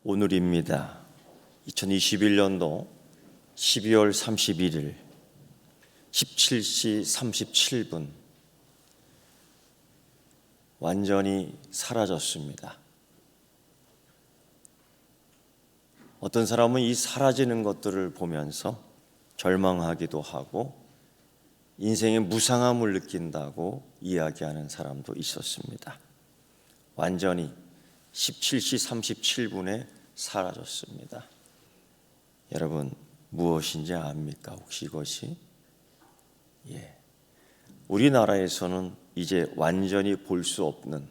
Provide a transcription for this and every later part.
오늘입니다. 2021년도 12월 31일 17시 37분 완전히 사라졌습니다. 어떤 사람은 이 사라지는 것들을 보면서 절망하기도 하고 인생의 무상함을 느낀다고 이야기하는 사람도 있었습니다. 완전히 17시 37분에 사라졌습니다. 여러분 무엇인지 압니까? 혹시 이것이? 우리나라에서는 이제 완전히 볼 수 없는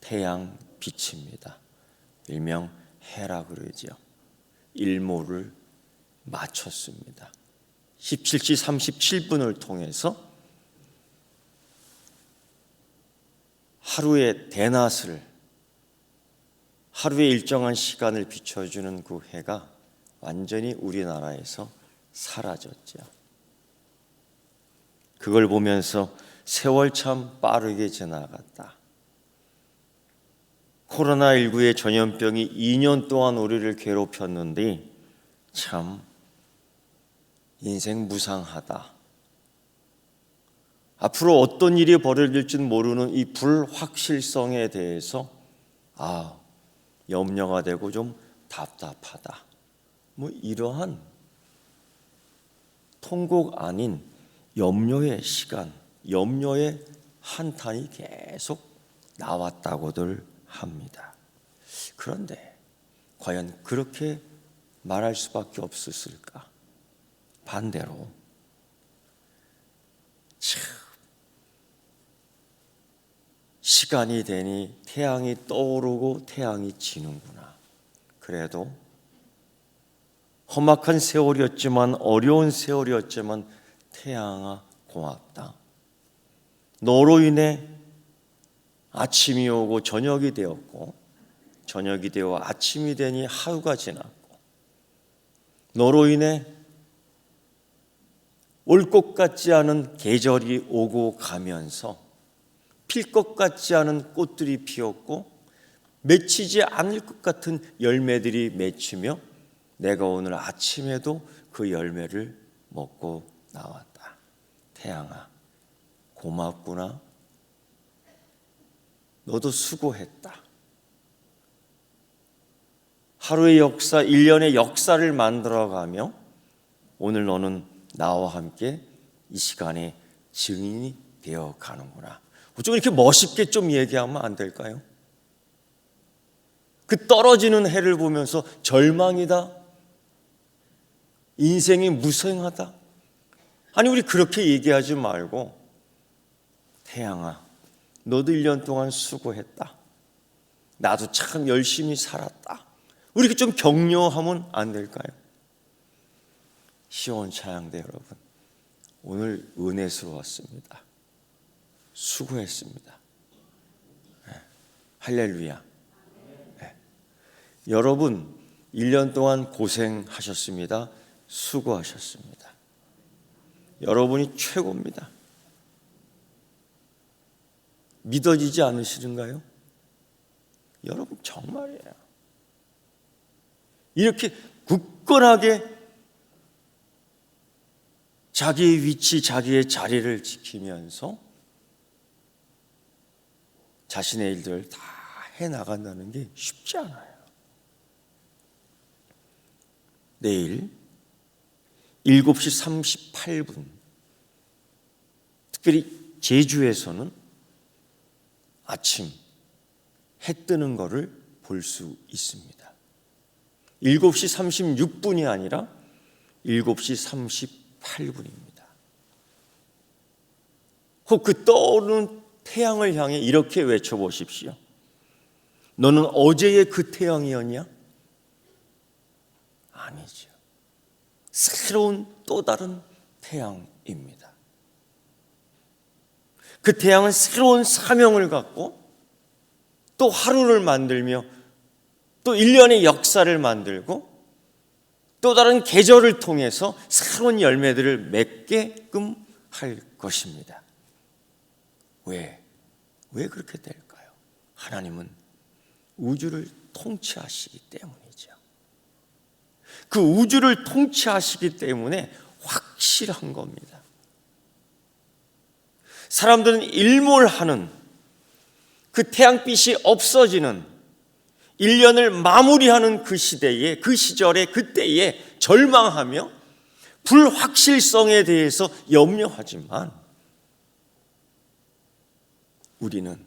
태양 빛입니다. 일명 해라 그러죠. 일몰을 마쳤습니다. 17시 37분을 통해서 하루의 대낮을, 하루의 일정한 시간을 비춰주는 그 해가 완전히 우리나라에서 사라졌죠. 그걸 보면서 세월 참 빠르게 지나갔다. 코로나19의 전염병이 2년 동안 우리를 괴롭혔는데 참 인생 무상하다. 앞으로 어떤 일이 벌어질지는 모르는 이 불확실성에 대해서 염려가 되고 좀 답답하다. 이러한 통곡 아닌 염려의 시간, 염려의 한탄이 계속 나왔다고들 합니다. 그런데 과연 그렇게 말할 수밖에 없었을까? 반대로 참 시간이 되니 태양이 떠오르고 태양이 지는구나. 그래도 험악한 세월이었지만, 어려운 세월이었지만 태양아 고맙다. 너로 인해 아침이 오고 저녁이 되었고, 저녁이 되어 아침이 되니 하루가 지났고, 너로 인해 올 것 같지 않은 계절이 오고 가면서 필 것 같지 않은 꽃들이 피었고 맺히지 않을 것 같은 열매들이 맺히며 내가 오늘 아침에도 그 열매를 먹고 나왔다. 태양아 고맙구나. 너도 수고했다. 하루의 역사, 1년의 역사를 만들어가며 오늘 너는 나와 함께 이 시간에 증인이 되어 가는구나. 좀 이렇게 멋있게 좀 얘기하면 안 될까요? 그 떨어지는 해를 보면서 절망이다, 인생이 무성하다, 아니 우리 그렇게 얘기하지 말고 태양아 너도 1년 동안 수고했다. 나도 참 열심히 살았다. 우리 이렇게 좀 격려하면 안 될까요? 시온차양대 여러분, 오늘 은혜스러웠습니다. 수고했습니다. 할렐루야. 여러분 1년 동안 고생하셨습니다. 수고하셨습니다. 여러분이 최고입니다. 믿어지지 않으시는가요? 여러분 정말이에요. 이렇게 굳건하게 자기의 위치, 자기의 자리를 지키면서 자신의 일들을 다 해나간다는 게 쉽지 않아요. 내일 7시 38분 특별히 제주에서는 아침 해 뜨는 것을 볼 수 있습니다. 7시 36분이 아니라 7시 38분입니다. 혹 그 떠오르는 태양을 향해 이렇게 외쳐보십시오. 너는 어제의 그 태양이었냐? 아니죠. 새로운 또 다른 태양입니다. 그 태양은 새로운 사명을 갖고 또 하루를 만들며 또 1년의 역사를 만들고 또 다른 계절을 통해서 새로운 열매들을 맺게끔 할 것입니다. 왜 그렇게 될까요? 하나님은 우주를 통치하시기 때문이죠. 그 우주를 통치하시기 때문에 확실한 겁니다. 사람들은 일몰하는 그 태양빛이 없어지는 1년을 마무리하는 그 시대에, 그 시절에, 그때에 절망하며 불확실성에 대해서 염려하지만 우리는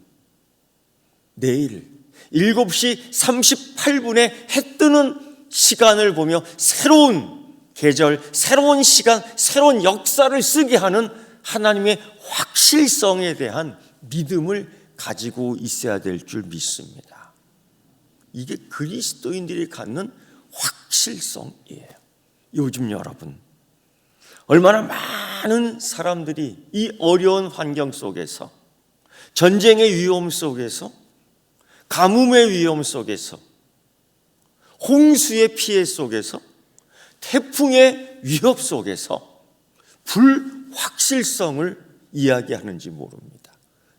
내일 7시 38분에 해 뜨는 시간을 보며 새로운 계절, 새로운 시간, 새로운 역사를 쓰게 하는 하나님의 확실성에 대한 믿음을 가지고 있어야 될 줄 믿습니다. 이게 그리스도인들이 갖는 확실성이에요. 요즘 여러분, 얼마나 많은 사람들이 이 어려운 환경 속에서, 전쟁의 위험 속에서, 가뭄의 위험 속에서, 홍수의 피해 속에서, 태풍의 위협 속에서 불확실성을 이야기하는지 모릅니다.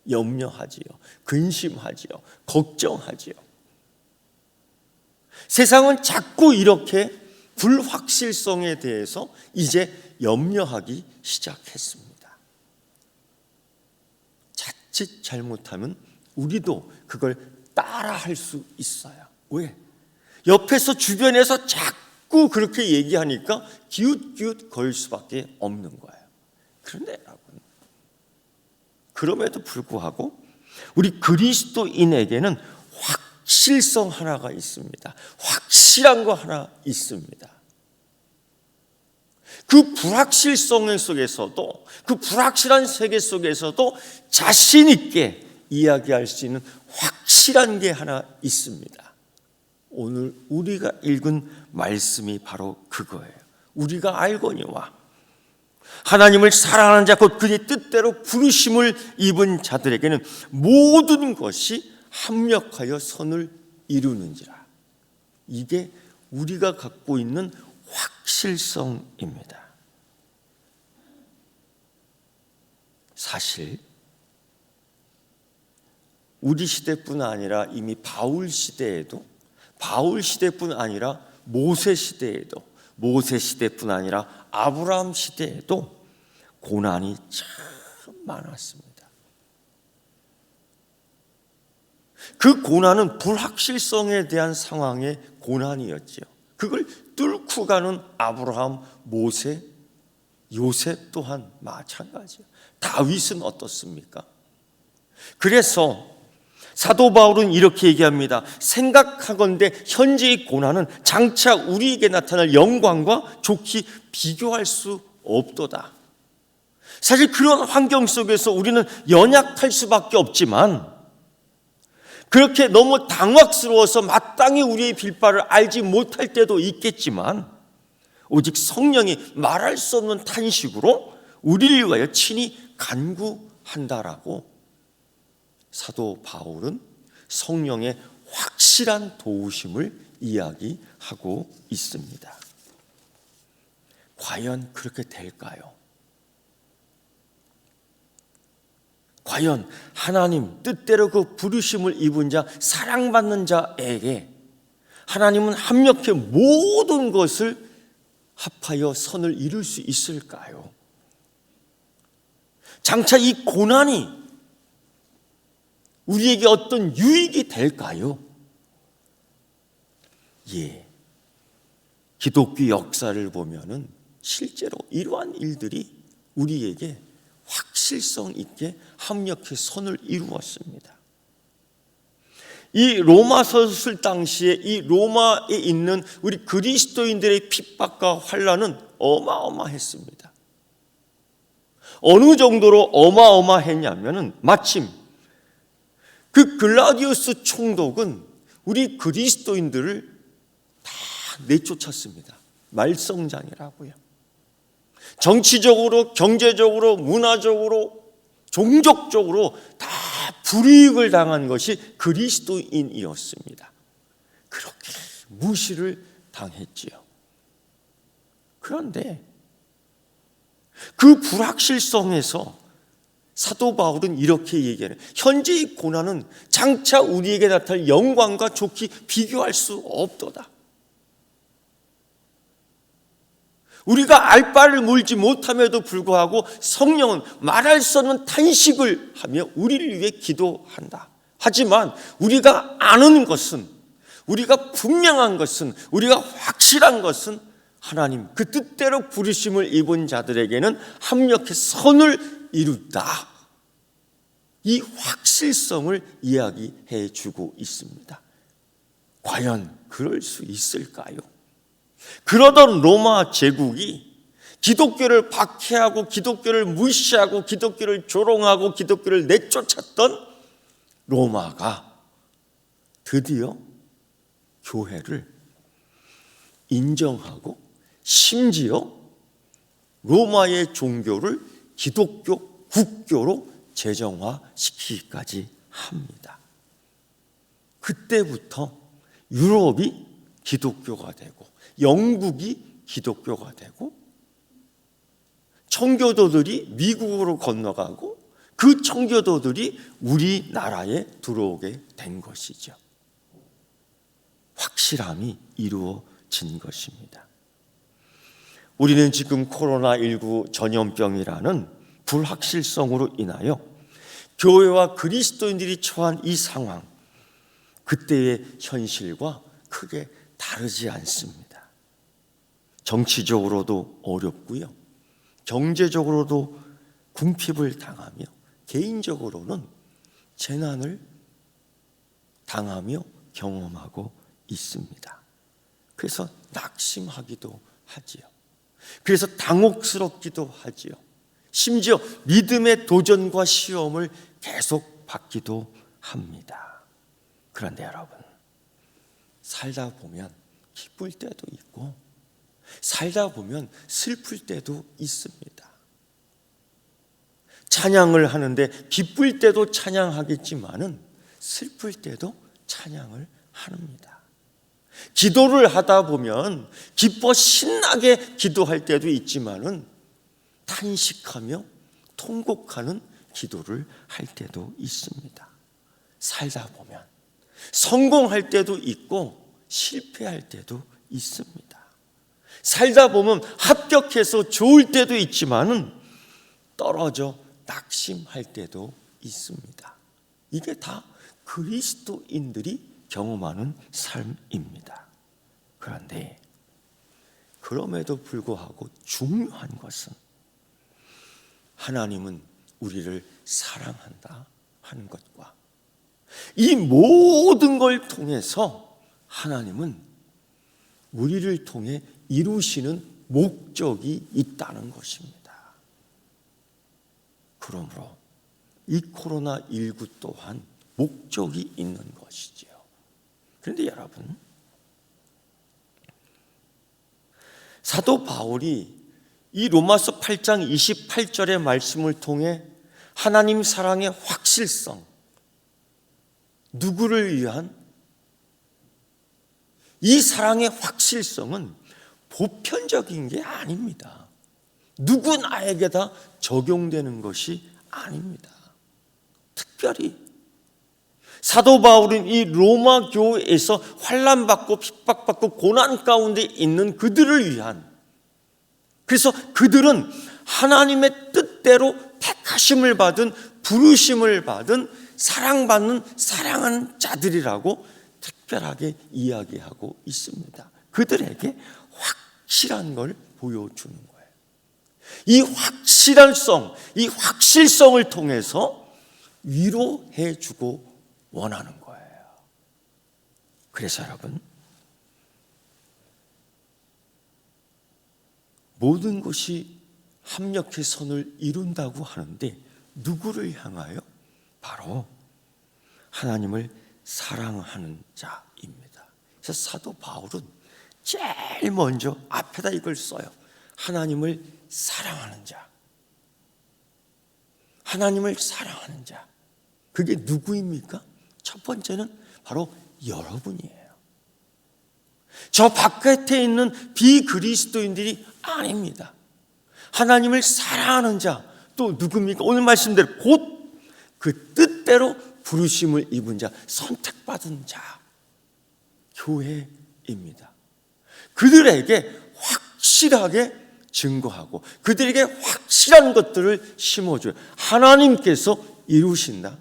염려하지요, 근심하지요, 걱정하지요. 세상은 자꾸 이렇게 불확실성에 대해서 이제 염려하기 시작했습니다. 자칫 잘못하면 우리도 그걸 따라할 수 있어요. 왜? 옆에서 주변에서 자꾸 그렇게 얘기하니까 기웃기웃 거릴 수밖에 없는 거예요. 그런데 여러분, 그럼에도 불구하고 우리 그리스도인에게는 확실성 하나가 있습니다. 확실한 거 하나 있습니다. 그 불확실성 속에서도, 그 불확실한 세계 속에서도 자신 있게 이야기할 수 있는 확실한 게 하나 있습니다. 오늘 우리가 읽은 말씀이 바로 그거예요. 우리가 알거니와 하나님을 사랑하는 자, 곧 그의 뜻대로 부르심을 입은 자들에게는 모든 것이 합력하여 선을 이루는지라. 이게 우리가 갖고 있는 확실성입니다. 사실 우리 시대뿐 아니라 이미 바울 시대에도, 바울 시대뿐 아니라 모세 시대에도, 모세 시대뿐 아니라 아브라함 시대에도 고난이 참 많았습니다. 그 고난은 불확실성에 대한 상황의 고난이었죠. 그걸 뚫고 가는 아브라함, 모세, 요셉 또한 마찬가지예요. 다윗은 어떻습니까? 그래서 사도 바울은 이렇게 얘기합니다. 생각하건대 현재의 고난은 장차 우리에게 나타날 영광과 좋게 비교할 수 없도다. 사실 그런 환경 속에서 우리는 연약할 수밖에 없지만, 그렇게 너무 당황스러워서 마땅히 우리의 빌바를 알지 못할 때도 있겠지만, 오직 성령이 말할 수 없는 탄식으로 우리를 위하여 친히 간구한다라고 사도 바울은 성령의 확실한 도우심을 이야기하고 있습니다. 과연 그렇게 될까요? 과연 하나님 뜻대로 그 부르심을 입은 자, 사랑받는 자에게 하나님은 합력해 모든 것을 합하여 선을 이룰 수 있을까요? 장차 이 고난이 우리에게 어떤 유익이 될까요? 예. 기독교 역사를 보면은 실제로 이러한 일들이 우리에게 확실성 있게 합력해 선을 이루었습니다. 이 로마서 쓸 당시에 이 로마에 있는 우리 그리스도인들의 핍박과 환난은 어마어마했습니다. 어느 정도로 어마어마했냐면은 마침 그 글라디우스 총독은 우리 그리스도인들을 다 내쫓았습니다. 말썽장이라고요. 정치적으로, 경제적으로, 문화적으로, 종족적으로 다 불이익을 당한 것이 그리스도인이었습니다. 그렇게 무시를 당했지요. 그런데 그 불확실성에서 사도 바울은 이렇게 얘기하는, 현재의 고난은 장차 우리에게 나타날 영광과 좋게 비교할 수 없도다. 우리가 알 바를 물지 못함에도 불구하고 성령은 말할 수 없는 탄식을 하며 우리를 위해 기도한다. 하지만 우리가 아는 것은, 우리가 분명한 것은, 우리가 확실한 것은 하나님 그 뜻대로 부르심을 입은 자들에게는 합력해 선을 이루다. 이 확실성을 이야기해 주고 있습니다. 과연 그럴 수 있을까요? 그러던 로마 제국이 기독교를 박해하고 기독교를 무시하고 기독교를 조롱하고 기독교를 내쫓았던 로마가 드디어 교회를 인정하고 심지어 로마의 종교를 기독교 국교로 제정화시키기까지 합니다. 그때부터 유럽이 기독교가 되고 영국이 기독교가 되고 청교도들이 미국으로 건너가고 그 청교도들이 우리나라에 들어오게 된 것이죠. 확실함이 이루어진 것입니다. 우리는 지금 코로나19 전염병이라는 불확실성으로 인하여 교회와 그리스도인들이 처한 이 상황, 그때의 현실과 크게 다르지 않습니다. 정치적으로도 어렵고요, 경제적으로도 궁핍을 당하며 개인적으로는 재난을 당하며 경험하고 있습니다. 그래서 낙심하기도 하지요. 그래서 당혹스럽기도 하지요. 심지어 믿음의 도전과 시험을 계속 받기도 합니다. 그런데 여러분, 살다 보면 기쁠 때도 있고 살다 보면 슬플 때도 있습니다. 찬양을 하는데 기쁠 때도 찬양하겠지만은 슬플 때도 찬양을 합니다. 기도를 하다 보면 기뻐 신나게 기도할 때도 있지만은 탄식하며 통곡하는 기도를 할 때도 있습니다. 살다 보면 성공할 때도 있고 실패할 때도 있습니다. 살다 보면 합격해서 좋을 때도 있지만은 떨어져 낙심할 때도 있습니다. 이게 다 그리스도인들이 경험하는 삶입니다. 그런데 그럼에도 불구하고 중요한 것은 하나님은 우리를 사랑한다 하는 것과 이 모든 걸 통해서 하나님은 우리를 통해 이루시는 목적이 있다는 것입니다. 그러므로 이 코로나19 또한 목적이 있는 것이지요. 그런데 여러분, 사도 바울이 이 로마서 8장 28절의 말씀을 통해 하나님 사랑의 확실성, 누구를 위한 이 사랑의 확실성은 보편적인 게 아닙니다. 누구나에게 다 적용되는 것이 아닙니다. 특별히 사도 바울은 이 로마 교회에서 환난받고 핍박받고 고난 가운데 있는 그들을 위한, 그래서 그들은 하나님의 뜻대로 택하심을 받은, 부르심을 받은, 사랑받는 사랑하는 자들이라고 특별하게 이야기하고 있습니다. 그들에게 확실한 걸 보여주는 거예요. 이 이 확실성을 통해서 위로해주고 원하는 거예요. 그래서 여러분, 모든 것이 합력해 선을 이룬다고 하는데 누구를 향하여? 바로 하나님을 사랑하는 자입니다. 그래서 사도 바울은 제일 먼저 앞에다 이걸 써요. 하나님을 사랑하는 자. 하나님을 사랑하는 자. 그게 누구입니까? 첫 번째는 바로 여러분이에요. 저 바깥에 있는 비그리스도인들이 아닙니다. 하나님을 사랑하는 자. 또 누굽니까? 오늘 말씀대로 곧 그 뜻대로 부르심을 입은 자, 선택받은 자, 교회입니다. 그들에게 확실하게 증거하고 그들에게 확실한 것들을 심어줘요. 하나님께서 이루신다.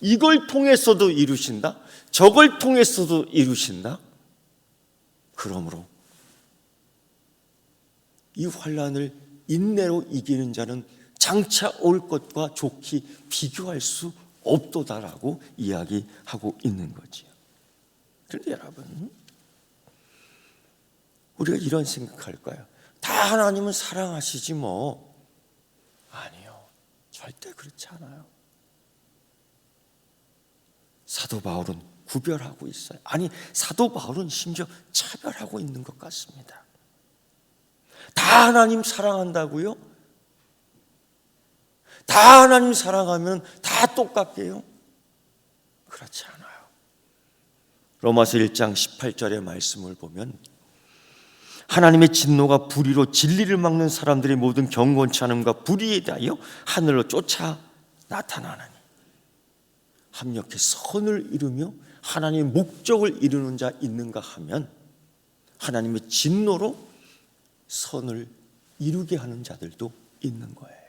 이걸 통해서도 이루신다. 저걸 통해서도 이루신다. 그러므로 이 환난을 인내로 이기는 자는 장차 올 것과 좋게 비교할 수 없도다라고 이야기하고 있는 거지요. 그런데 여러분, 우리가 이런 생각할까요? 다 하나님은 사랑하시지 뭐. 아니요, 절대 그렇지 않아요. 사도 바울은 구별하고 있어요. 아니, 사도 바울은 심지어 차별하고 있는 것 같습니다. 다 하나님 사랑한다고요? 다 하나님 사랑하면 다 똑같게요? 그렇지 않아요. 로마서 1장 18절의 말씀을 보면 하나님의 진노가 불의로 진리를 막는 사람들의 모든 경건치 않음과 불의에 대하여 하늘로 쫓아 나타나나니 합력해 선을 이루며 하나님의 목적을 이루는 자 있는가 하면 하나님의 진노로 선을 이루게 하는 자들도 있는 거예요.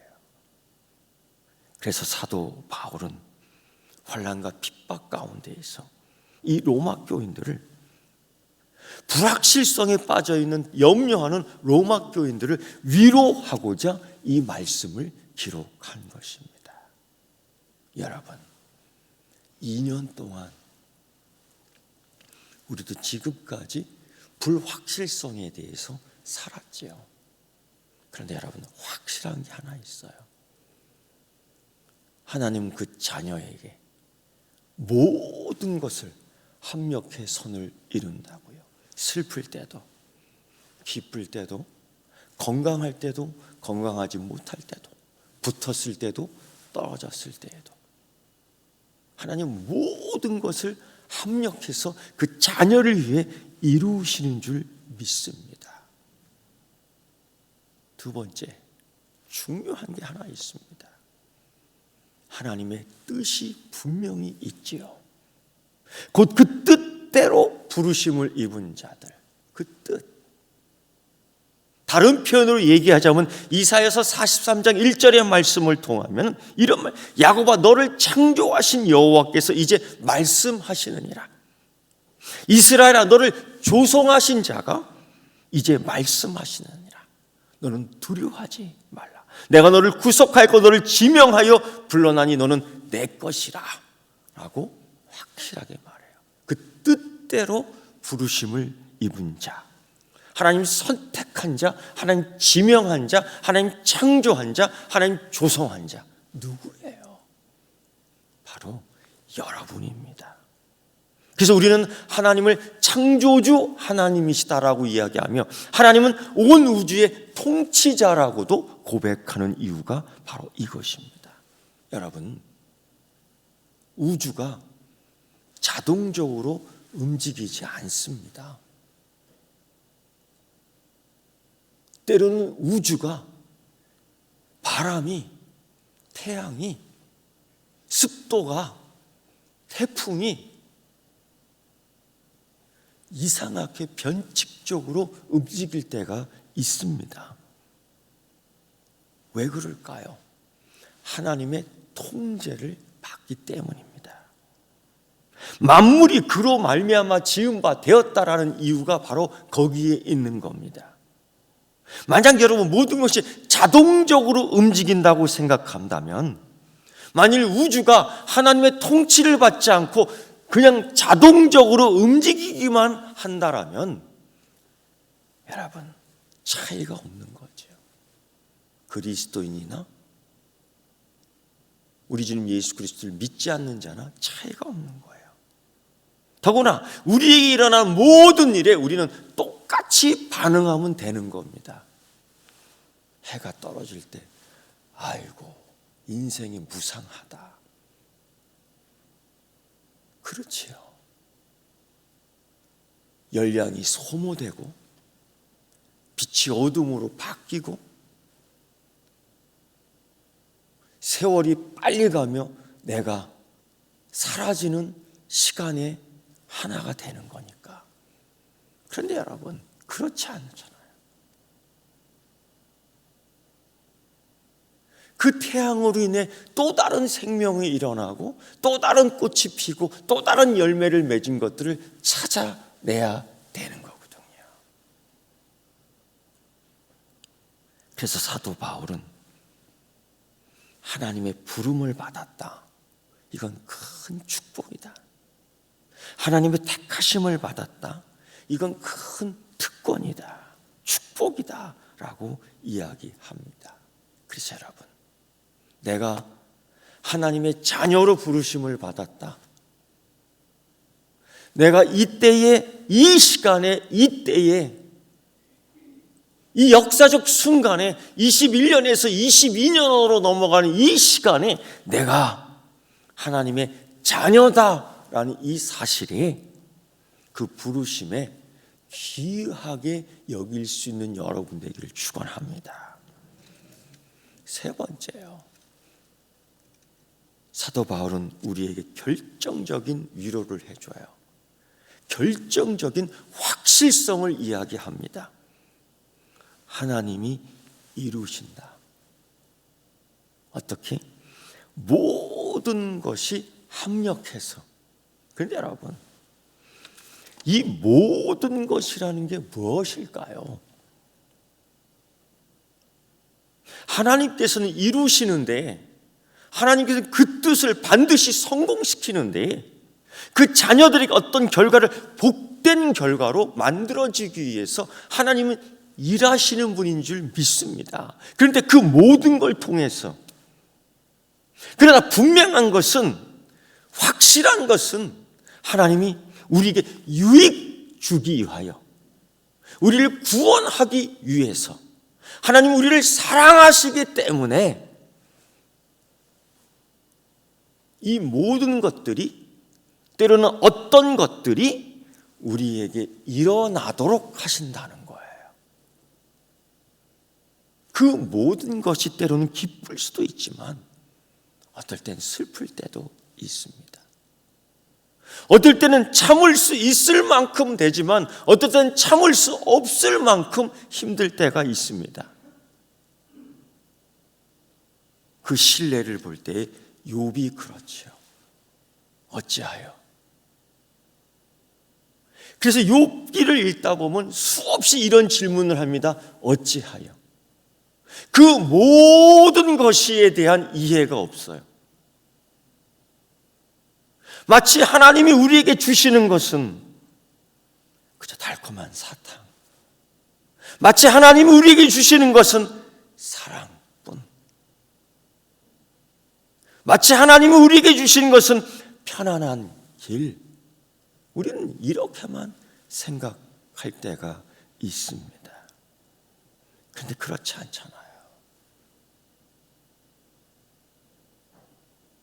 그래서 사도 바울은 환난과 핍박 가운데에서 이 로마 교인들을, 불확실성에 빠져있는 염려하는 로마 교인들을 위로하고자 이 말씀을 기록한 것입니다. 여러분, 2년 동안 우리도 지금까지 불확실성에 대해서 살았지요. 그런데 여러분, 확실한 게 하나 있어요. 하나님은 그 자녀에게 모든 것을 합력해 선을 이룬다고요. 슬플 때도, 기쁠 때도, 건강할 때도, 건강하지 못할 때도, 붙었을 때도, 떨어졌을 때에도 하나님 모든 것을 합력해서 그 자녀를 위해 이루시는 줄 믿습니다. 두 번째, 중요한 게 하나 있습니다. 하나님의 뜻이 분명히 있지요. 곧 그 뜻대로 부르심을 입은 자들, 그 뜻. 다른 표현으로 얘기하자면 이사야서 43장 1절의 말씀을 통하면 이런 말, 야곱아 너를 창조하신 여호와께서 이제 말씀하시느니라. 이스라엘아 너를 조성하신 자가 이제 말씀하시느니라. 너는 두려워하지 말라. 내가 너를 구속하였고 너를 지명하여 불러나니 너는 내 것이라 라고 확실하게 말해요. 그 뜻대로 부르심을 입은 자, 하나님 선택한 자, 하나님 지명한 자, 하나님 창조한 자, 하나님 조성한 자 누구예요? 바로 여러분입니다. 그래서 우리는 하나님을 창조주 하나님이시다라고 이야기하며 하나님은 온 우주의 통치자라고도 고백하는 이유가 바로 이것입니다. 여러분, 우주가 자동적으로 움직이지 않습니다. 때로는 우주가 바람이, 태양이, 습도가, 태풍이 이상하게 변칙적으로 움직일 때가 있습니다. 왜 그럴까요? 하나님의 통제를 받기 때문입니다. 만물이 그로 말미암아 지은 바 되었다라는 이유가 바로 거기에 있는 겁니다. 만약 여러분 모든 것이 자동적으로 움직인다고 생각한다면, 만일 우주가 하나님의 통치를 받지 않고 그냥 자동적으로 움직이기만 한다라면 여러분 차이가 없는 거죠. 그리스도인이나 우리 주님 예수 그리스도를 믿지 않는 자나 차이가 없는 거예요. 더구나 우리에게 일어난 모든 일에 우리는 똑같이 반응하면 되는 겁니다. 해가 떨어질 때 아이고 인생이 무상하다. 그렇지요. 열량이 소모되고 빛이 어둠으로 바뀌고 세월이 빨리 가며 내가 사라지는 시간의 하나가 되는 거니까. 그런데 여러분, 그렇지 않잖아요. 그 태양으로 인해 또 다른 생명이 일어나고 또 다른 꽃이 피고 또 다른 열매를 맺은 것들을 찾아내야 되는 거거든요. 그래서 사도 바울은 하나님의 부름을 받았다. 이건 큰 축복이다. 하나님의 택하심을 받았다. 이건 큰 특권이다. 축복이다. 라고 이야기합니다. 그래서 여러분, 내가 하나님의 자녀로 부르심을 받았다. 내가 이때에, 이 시간에, 이때에, 이 역사적 순간에 21년에서 22년으로 넘어가는 이 시간에 내가 하나님의 자녀다라는 이 사실이 그 부르심에 귀하게 여길 수 있는 여러분 되기를 축원합니다. 세 번째요. 사도 바울은 우리에게 결정적인 위로를 해줘요. 결정적인 확실성을 이야기합니다. 하나님이 이루신다. 어떻게? 모든 것이 합력해서. 그런데 여러분, 이 모든 것이라는 게 무엇일까요? 하나님께서는 이루시는데, 하나님께서는 그 뜻을 반드시 성공시키는데, 그 자녀들에게 어떤 결과를 복된 결과로 만들어지기 위해서 하나님은 일하시는 분인 줄 믿습니다. 그런데 그 모든 걸 통해서, 그러나 분명한 것은, 확실한 것은 하나님이 우리에게 유익 주기 위하여, 우리를 구원하기 위해서, 하나님 우리를 사랑하시기 때문에 이 모든 것들이, 때로는 어떤 것들이 우리에게 일어나도록 하신다는 거예요. 그 모든 것이 때로는 기쁠 수도 있지만 어떨 땐 슬플 때도 있습니다. 어떨 때는 참을 수 있을 만큼 되지만 어떨 때는 참을 수 없을 만큼 힘들 때가 있습니다. 그 신뢰를 볼 때 욥이 그렇죠. 어찌하여? 그래서 욥기를 읽다 보면 수없이 이런 질문을 합니다. 어찌하여? 그 모든 것에 대한 이해가 없어요. 마치 하나님이 우리에게 주시는 것은 그저 달콤한 사탕, 마치 하나님이 우리에게 주시는 것은 사랑뿐, 마치 하나님이 우리에게 주시는 것은 편안한 길, 우리는 이렇게만 생각할 때가 있습니다. 그런데 그렇지 않잖아요.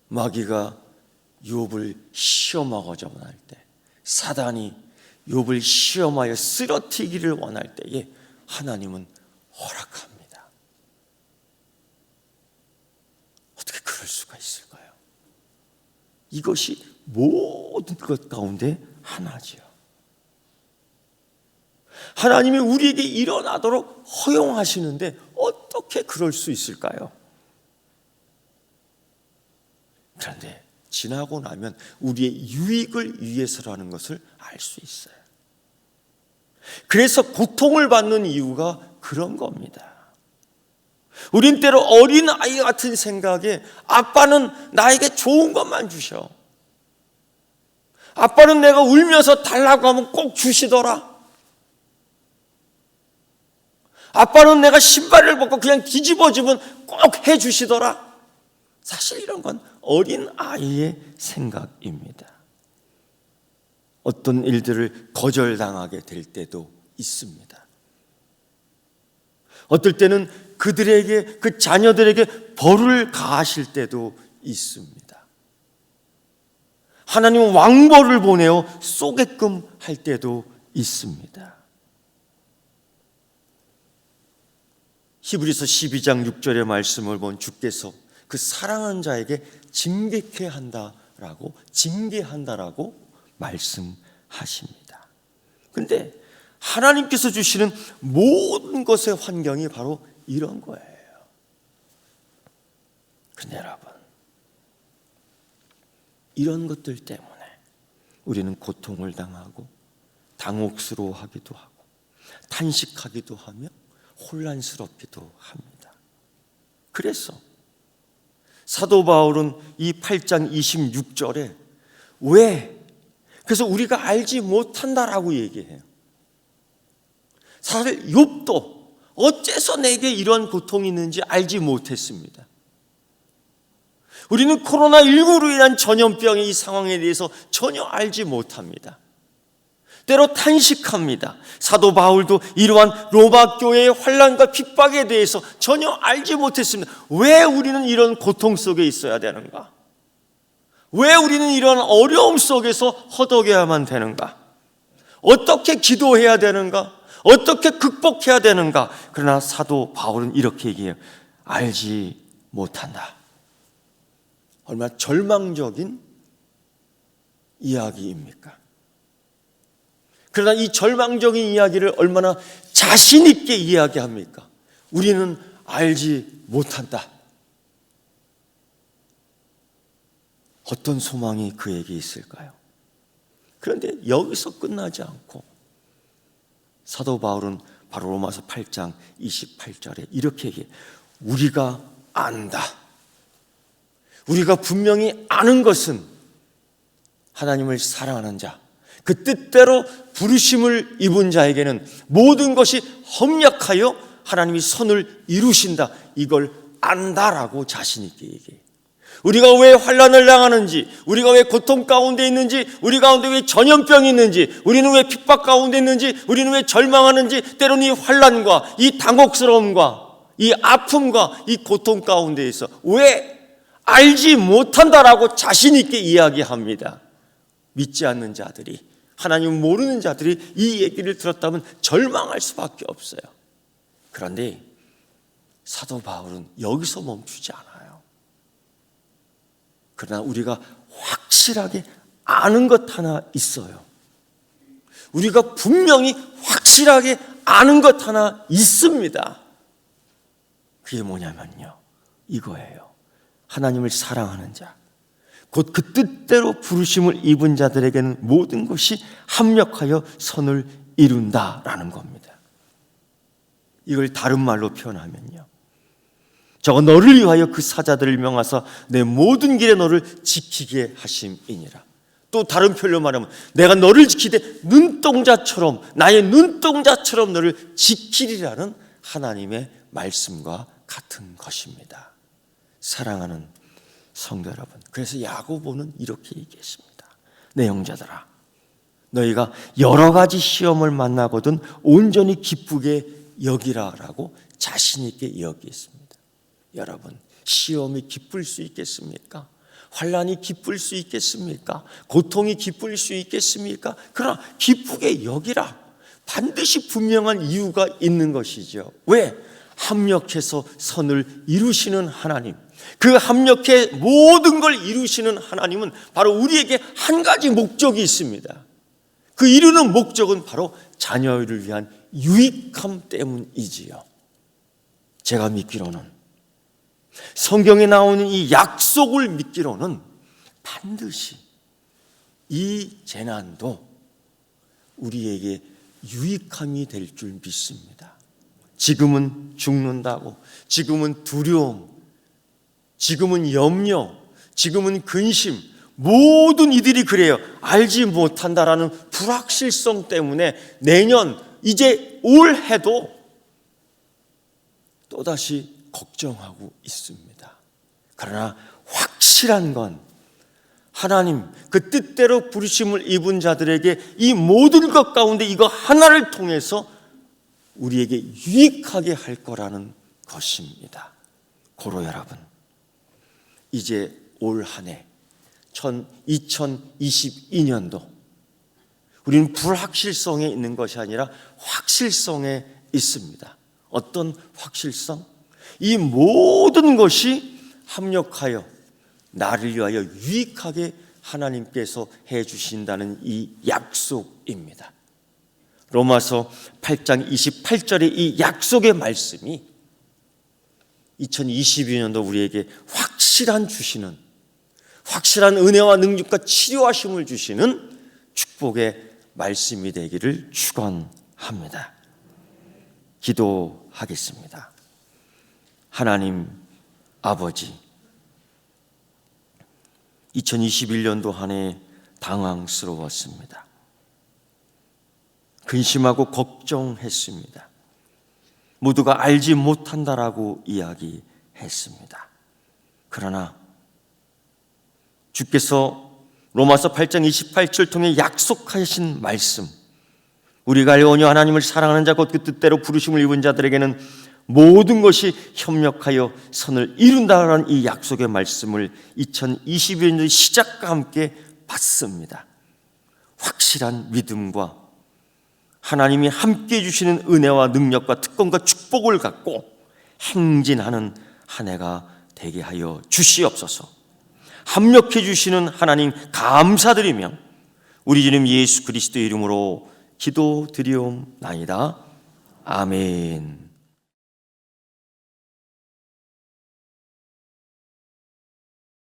마귀가 욥을 시험하고자 원할 때, 사단이 욥을 시험하여 쓰러뜨리기를 원할 때에 하나님은 허락합니다. 어떻게 그럴 수가 있을까요? 이것이 모든 것 가운데 하나지요. 하나님이 우리에게 일어나도록 허용하시는데 어떻게 그럴 수 있을까요? 그런데 지나고 나면 우리의 유익을 위해서라는 것을 알 수 있어요. 그래서 고통을 받는 이유가 그런 겁니다. 우린 때로 어린 아이 같은 생각에 아빠는 나에게 좋은 것만 주셔. 아빠는 내가 울면서 달라고 하면 꼭 주시더라. 아빠는 내가 신발을 벗고 그냥 뒤집어지면 꼭 해주시더라. 사실 이런 건 어린 아이의 생각입니다. 어떤 일들을 거절당하게 될 때도 있습니다. 어떨 때는 그들에게, 그 자녀들에게 벌을 가하실 때도 있습니다. 하나님은 왕벌을 보내어 쏘게끔 할 때도 있습니다. 히브리서 12장 6절의 말씀을 본 주께서 그 사랑하는 자에게 징계한다라고 말씀하십니다. 그런데 하나님께서 주시는 모든 것의 환경이 바로 이런 거예요. 근데 여러분, 이런 것들 때문에 우리는 고통을 당하고 당혹스러워하기도 하고 탄식하기도 하며 혼란스럽기도 합니다. 그래서 사도 바울은 이 8장 26절에 그래서 우리가 알지 못한다라고 얘기해요. 사실 욥도 어째서 내게 이런 고통이 있는지 알지 못했습니다. 우리는 코로나19로 인한 전염병의 이 상황에 대해서 전혀 알지 못합니다. 때로 탄식합니다. 사도 바울도 이러한 로마 교회의 환난과 핍박에 대해서 전혀 알지 못했습니다. 왜 우리는 이런 고통 속에 있어야 되는가? 왜 우리는 이런 어려움 속에서 허덕여야만 되는가? 어떻게 기도해야 되는가? 어떻게 극복해야 되는가? 그러나 사도 바울은 이렇게 얘기해요. 알지 못한다. 얼마나 절망적인 이야기입니까? 그러나 이 절망적인 이야기를 얼마나 자신 있게 이야기합니까? 우리는 알지 못한다. 어떤 소망이 그에게 있을까요? 그런데 여기서 끝나지 않고 사도 바울은 바로 로마서 8장 28절에 이렇게 얘기해요. 우리가 안다. 우리가 분명히 아는 것은 하나님을 사랑하는 자, 그 뜻대로 부르심을 입은 자에게는 모든 것이 협력하여 하나님이 선을 이루신다. 이걸 안다라고 자신 있게 얘기해요. 우리가 왜 환난을 당하는지, 우리가 왜 고통 가운데 있는지, 우리 가운데 왜 전염병이 있는지, 우리는 왜 핍박 가운데 있는지, 우리는 왜 절망하는지, 때로는 이 환난과 이 당혹스러움과 이 아픔과 이 고통 가운데에서 왜 알지 못한다라고 자신 있게 이야기합니다. 믿지 않는 자들이, 하나님 모르는 자들이 이 얘기를 들었다면 절망할 수밖에 없어요. 그런데 사도 바울은 여기서 멈추지 않아요. 그러나 우리가 확실하게 아는 것 하나 있어요. 우리가 분명히 확실하게 아는 것 하나 있습니다. 그게 뭐냐면요, 이거예요. 하나님을 사랑하는 자, 곧 그 뜻대로 부르심을 입은 자들에게는 모든 것이 합력하여 선을 이룬다라는 겁니다. 이걸 다른 말로 표현하면요, 저가 너를 위하여 그 사자들을 명하사 내 모든 길에 너를 지키게 하심이니라. 또 다른 표현로 말하면 내가 너를 지키되 눈동자처럼, 나의 눈동자처럼 너를 지키리라는 하나님의 말씀과 같은 것입니다. 사랑하는 성도 여러분, 그래서 야고보는 이렇게 얘기했습니다. 내 형제들아, 너희가 여러 가지 시험을 만나거든 온전히 기쁘게 여기라라고 자신 있게 이야기했습니다. 여러분, 시험이 기쁠 수 있겠습니까? 환난이 기쁠 수 있겠습니까? 고통이 기쁠 수 있겠습니까? 그러나 기쁘게 여기라. 반드시 분명한 이유가 있는 것이죠. 왜? 합력해서 선을 이루시는 하나님, 그 합력해 모든 걸 이루시는 하나님은 바로 우리에게 한 가지 목적이 있습니다. 그 이루는 목적은 바로 자녀를 위한 유익함 때문이지요. 제가 믿기로는, 성경에 나오는 이 약속을 믿기로는 반드시 이 재난도 우리에게 유익함이 될 줄 믿습니다. 지금은 죽는다고, 지금은 두려움, 지금은 염려, 지금은 근심, 모든 이들이 그래요. 알지 못한다라는 불확실성 때문에 내년, 이제 올해도 또다시 걱정하고 있습니다. 그러나 확실한 건 하나님 그 뜻대로 부르심을 입은 자들에게 이 모든 것 가운데 이거 하나를 통해서 우리에게 유익하게 할 거라는 것입니다. 고로 여러분, 이제 올 한 해 2022년도 우리는 불확실성에 있는 것이 아니라 확실성에 있습니다. 어떤 확실성? 이 모든 것이 합력하여 나를 위하여 유익하게 하나님께서 해주신다는 이 약속입니다. 로마서 8장 28절의 이 약속의 말씀이 2022년도 우리에게 확실한 은혜와 능력과 치료하심을 주시는 축복의 말씀이 되기를 축원합니다. 기도하겠습니다. 하나님 아버지, 2021년도 한 해 당황스러웠습니다. 근심하고 걱정했습니다. 모두가 알지 못한다라고 이야기했습니다. 그러나 주께서 로마서 8장 28절 통해 약속하신 말씀, 우리가 알오니 하나님을 사랑하는 자 곧 그 뜻대로 부르심을 입은 자들에게는 모든 것이 협력하여 선을 이룬다라는 이 약속의 말씀을 2022년의 시작과 함께 받습니다. 확실한 믿음과 하나님이 함께해 주시는 은혜와 능력과 특권과 축복을 갖고 행진하는 한 해가 되게 하여 주시옵소서. 합력해 주시는 하나님 감사드리며 우리 주님 예수 그리스도의 이름으로 기도드리옵나이다. 아멘.